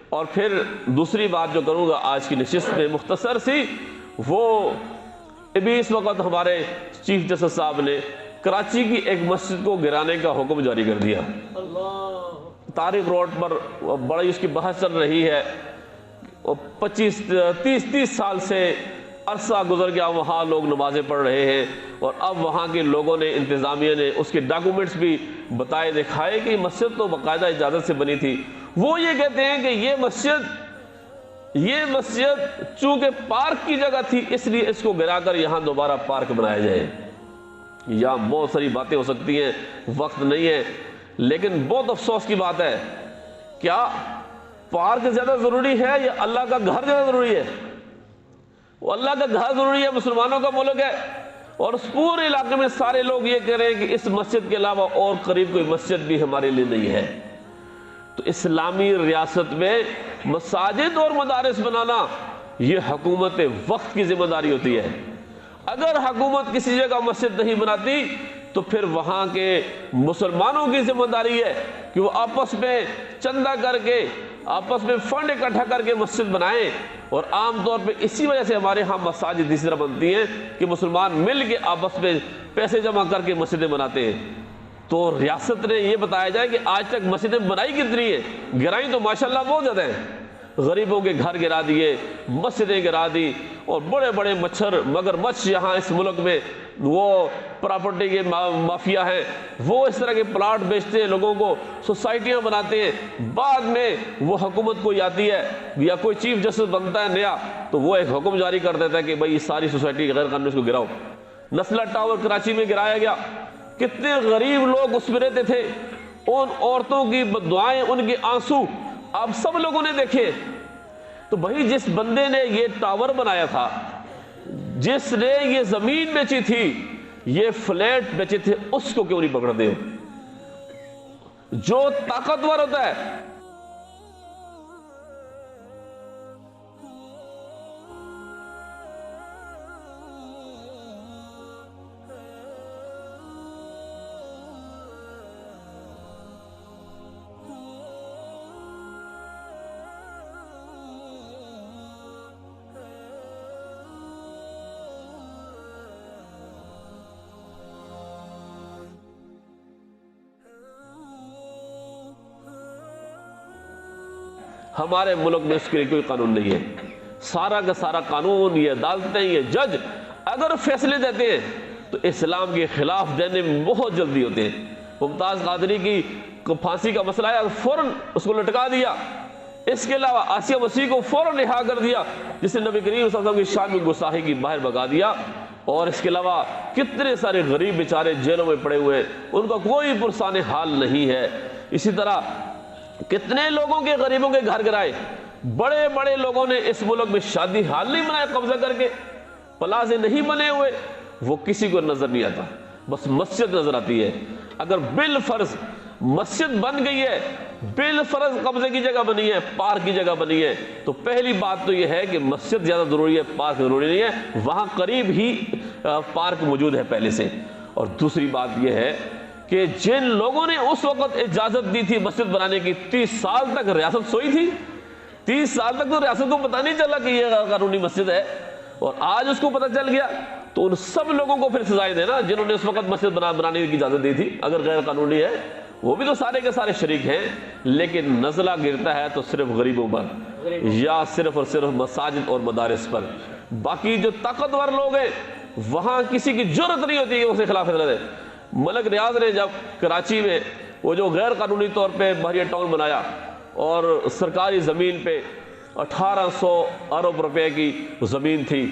اور پھر دوسری بات جو کروں گا آج کی نشست میں مختصر سی، وہ ابھی اس وقت ہمارے چیف جسٹس صاحب نے کراچی کی ایک مسجد کو گرانے کا حکم جاری کر دیا۔ طارق روڈ پر بڑی اس کی بحث چل رہی ہے، 25-30 سال سے عرصہ گزر گیا، وہاں لوگ نمازیں پڑھ رہے ہیں، اور اب وہاں کے لوگوں نے، انتظامیہ نے اس کے ڈاکومنٹس بھی بتائے دکھائے کہ مسجد تو باقاعدہ اجازت سے بنی تھی۔ وہ یہ کہتے ہیں کہ یہ مسجد چونکہ پارک کی جگہ تھی اس لیے اس کو گرا کر یہاں دوبارہ پارک بنایا جائے۔ یہاں بہت ساری باتیں ہو سکتی ہیں، وقت نہیں ہے، لیکن بہت افسوس کی بات ہے، کیا پارک زیادہ ضروری ہے یا اللہ کا گھر زیادہ ضروری ہے؟ وہ اللہ کا گھر ضروری ہے، مسلمانوں کا ملک ہے، اور اس پورے علاقے میں سارے لوگ یہ کہہ رہے ہیں کہ اس مسجد کے علاوہ اور قریب کوئی مسجد بھی ہمارے لیے نہیں ہے۔ تو اسلامی ریاست میں مساجد اور مدارس بنانا یہ حکومت وقت کی ذمہ داری ہوتی ہے۔ اگر حکومت کسی جگہ مسجد نہیں بناتی تو پھر وہاں کے مسلمانوں کی ذمہ داری ہے کہ وہ آپس میں چندہ کر کے، آپس میں فنڈ اکٹھا کر کے مسجد بنائیں، اور عام طور پہ اسی وجہ سے ہمارے ہاں مساجد اس طرح بنتی ہیں کہ مسلمان مل کے آپس میں پیسے جمع کر کے مسجدیں بناتے ہیں۔ تو ریاست نے یہ بتایا جائے کہ آج تک مسجدیں بنائی کتنی ہیں، گرائی تو ماشاءاللہ بہت زیادہ ہیں۔ غریبوں کے گھر گرا دیے، مسجدیں گرا دی، اور بڑے بڑے مگرمچھ یہاں اس ملک میں وہ پراپرٹی کے مافیا ہیں، وہ اس طرح کے پلاٹ بیچتے ہیں لوگوں کو، سوسائٹیاں بناتے ہیں۔ بعد میں وہ حکومت کوئی آتی ہے یا کوئی چیف جسٹس بنتا ہے نیا تو وہ ایک حکم جاری کر دیتا ہے کہ بھائی ساری سوسائٹی غیر قانونی اس کو گراؤ۔ نسلہ ٹاور کراچی میں گرایا گیا، کتنے غریب لوگ اس میں رہتے تھے، ان عورتوں کی بددعائیں، ان کے آنسو آپ سب لوگوں نے دیکھے۔ تو بھائی جس بندے نے یہ ٹاور بنایا تھا، جس نے یہ زمین بیچی تھی، یہ فلیٹ بیچے تھے، اس کو کیوں نہیں پکڑتے ہو؟ جو طاقتور ہوتا ہے ہمارے ملک میں اس کے لیے کوئی قانون نہیں ہے۔ سارا کا سارا قانون، یہ عدالتیں، یہ جج اگر فیصلے دیتے ہیں تو اسلام کے خلاف دینے میں بہت جلدی ہوتے ہیں۔ ممتاز قادری کی پھانسی کا مسئلہ ہے، فوراً اس کو لٹکا دیا۔ اس کے علاوہ آسیہ مسیح کو فوراً رہا کر دیا، جس نے نبی کریم صلی اللہ علیہ وسلم کی شان میں گستاخی کی، باہر بھگا دیا۔ اور اس کے علاوہ کتنے سارے غریب بیچارے جیلوں میں پڑے ہوئے، ان کا کوئی پرسان حال نہیں ہے۔ اسی طرح کتنے لوگوں کے، غریبوں کے گھر گرائے، بڑے بڑے لوگوں نے اس ملک میں شادی حال نہیں بنایا قبضہ کر کے، پلازے نہیں بنے ہوئے، وہ کسی کو نظر نہیں آتا، بس مسجد نظر آتی ہے۔ اگر بالفرض مسجد بن گئی ہے، بالفرض قبضے کی جگہ بنی ہے، پارک کی جگہ بنی ہے، تو پہلی بات تو یہ ہے کہ مسجد زیادہ ضروری ہے، پارک ضروری نہیں ہے، وہاں قریب ہی پارک موجود ہے پہلے سے۔ اور دوسری بات یہ ہے کہ جن لوگوں نے اس وقت اجازت دی تھی مسجد بنانے کی، 30 سال تک ریاست سوئی تھی، 30 سال تک تو ریاست کو پتہ نہیں چلا کہ یہ غیر قانونی مسجد ہے، اور آج اس کو پتہ چل گیا تو ان سب لوگوں کو پھر سزائیں دینا جنہوں نے اس وقت مسجد بنانے کی اجازت دی تھی۔ اگر غیر قانونی ہے وہ بھی تو سارے کے سارے شریک ہیں، لیکن نزلہ گرتا ہے تو صرف غریبوں پر، یا صرف اور صرف مساجد اور مدارس پر۔ باقی جو طاقتور لوگ ہیں وہاں کسی کی جرت نہیں ہوتی کہ اس کے خلاف فیصلہ دے۔ ملک ریاض نے جب کراچی میں وہ جو غیر قانونی طور پہ بحریہ ٹاؤن بنایا اور سرکاری زمین پہ 1800 ارب روپے کی زمین تھی،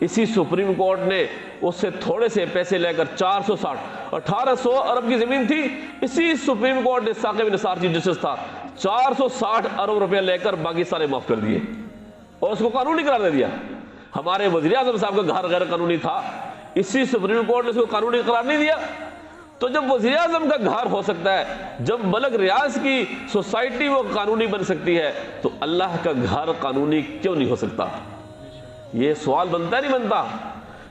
اسی سپریم کورٹ نے اس سے تھوڑے سے پیسے لے کر 1800 ارب کی زمین تھی، اسی سپریم کورٹ نے، ثاقب نثار چیف جسٹس تھا، 460 ارب روپے لے کر باقی سارے معاف کر دیے اور اس کو قانونی قرار دے دیا۔ ہمارے وزیر اعظم صاحب کا گھر غیر قانونی تھا، اسی سپریم کورٹ نے اس کو قانونی قرار نہیں دیا۔ تو جب وزیر اعظم کا گھر ہو سکتا ہے، جب ملک ریاض کی سوسائٹی وہ قانونی بن سکتی ہے، تو اللہ کا گھر قانونی کیوں نہیں ہو سکتا؟ یہ سوال بنتا نہیں بنتا؟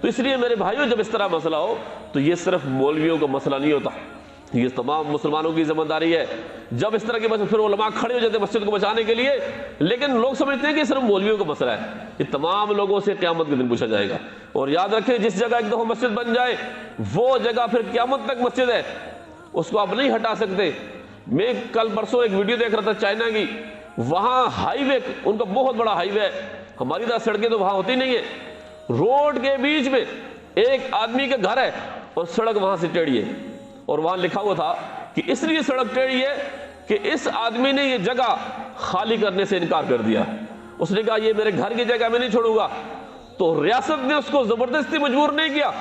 تو اس لیے میرے بھائیوں، جب اس طرح مسئلہ ہو تو یہ صرف مولویوں کا مسئلہ نہیں ہوتا، یہ تمام مسلمانوں کی ذمہ داری ہے. جب اس طرح کے مسئلے پھر علماء کھڑے ہو جاتے ہیں مسجد کو بچانے کے لیے، لیکن لوگ سمجھتے ہیں کہ صرف مولویوں کا مسئلہ ہے. یہ تمام لوگوں سے قیامت کے دن پوچھا جائے گا. اور یاد رکھیں جس جگہ ایک دفعہ مسجد بن جائے وہ جگہ پھر قیامت تک مسجد ہے، اس کو آپ نہیں ہٹا سکتے. میں کل پرسوں ایک ویڈیو دیکھ رہا تھا چائنا کی، وہاں ہائی وے، ان کا بہت بڑا ہائی وے ہے، ہماری طرح سڑکیں تو وہاں ہوتی نہیں ہے، روڈ کے بیچ میں ایک آدمی کا گھر ہے اور سڑک وہاں سے ٹیڑھی ہے، اور وہاں لکھا ہوا تھا کہ اس لیے سڑک ٹیڑھی ہے کہ اس آدمی نے یہ جگہ خالی کرنے سے انکار کر دیا. اس نے کہا یہ میرے گھر کی جگہ میں نہیں چھوڑوں گا. تو ریاست نے اس کو زبردستی مجبور نہیں کیا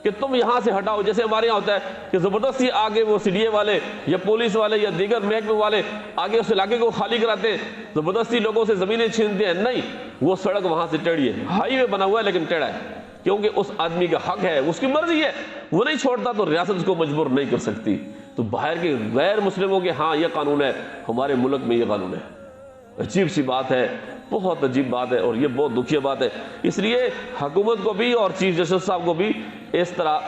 کہ تم یہاں سے ہٹاؤ، جیسے ہمارے یہاں ہوتا ہے کہ زبردستی آگے وہ سی ڈی اے والے یا پولیس والے یا دیگر محکمے والے آگے اس علاقے کو خالی کراتے ہیں، زبردستی لوگوں سے زمینیں چھینتے ہیں. نہیں، وہ سڑک وہاں سے ٹیڑھی ہے، ہائی وے بنا ہوا ہے لیکن ٹیڑھا ہے، کیونکہ اس آدمی کا حق ہے، اس کی مرضی ہے، وہ نہیں چھوڑتا تو ریاست اس کو مجبور نہیں کر سکتی. تو باہر کے غیر مسلموں کے ہاں یہ قانون ہے، ہمارے ملک میں یہ قانون ہے. عجیب سی بات ہے، بہت عجیب بات ہے، اور یہ بہت دکھی بات ہے. اس لیے حکومت کو بھی اور چیف جسٹس صاحب کو بھی اس طرح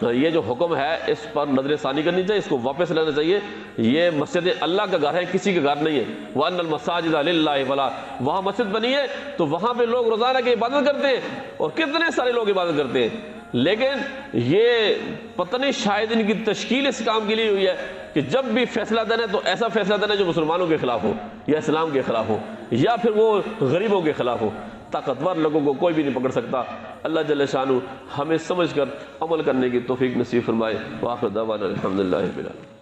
یہ جو حکم ہے اس پر نظر ثانی کرنی چاہیے، اس کو واپس لینا چاہیے. یہ مسجد اللہ کا گھر ہے، کسی کا گھر نہیں ہے. وَأَنَّ الْمَسَاجِدَ لِلَّهِ فَلَا، وہاں مسجد بنی ہے تو وہاں پہ لوگ روزانہ کی عبادت کرتے ہیں، اور کتنے سارے لوگ عبادت کرتے ہیں. لیکن یہ پتہ نہیں شاید ان کی تشکیل اس کام کے لیے ہوئی ہے کہ جب بھی فیصلہ دینا ہے تو ایسا فیصلہ دینا ہے جو مسلمانوں کے خلاف ہو یا اسلام کے خلاف ہو یا پھر وہ غریبوں کے خلاف ہو. طاقتور لوگوں کو کوئی بھی نہیں پکڑ سکتا. اللہ جل شانہ ہمیں سمجھ کر عمل کرنے کی توفیق نصیب فرمائے. وآخر دعوانا الحمدللہ رب العالمین.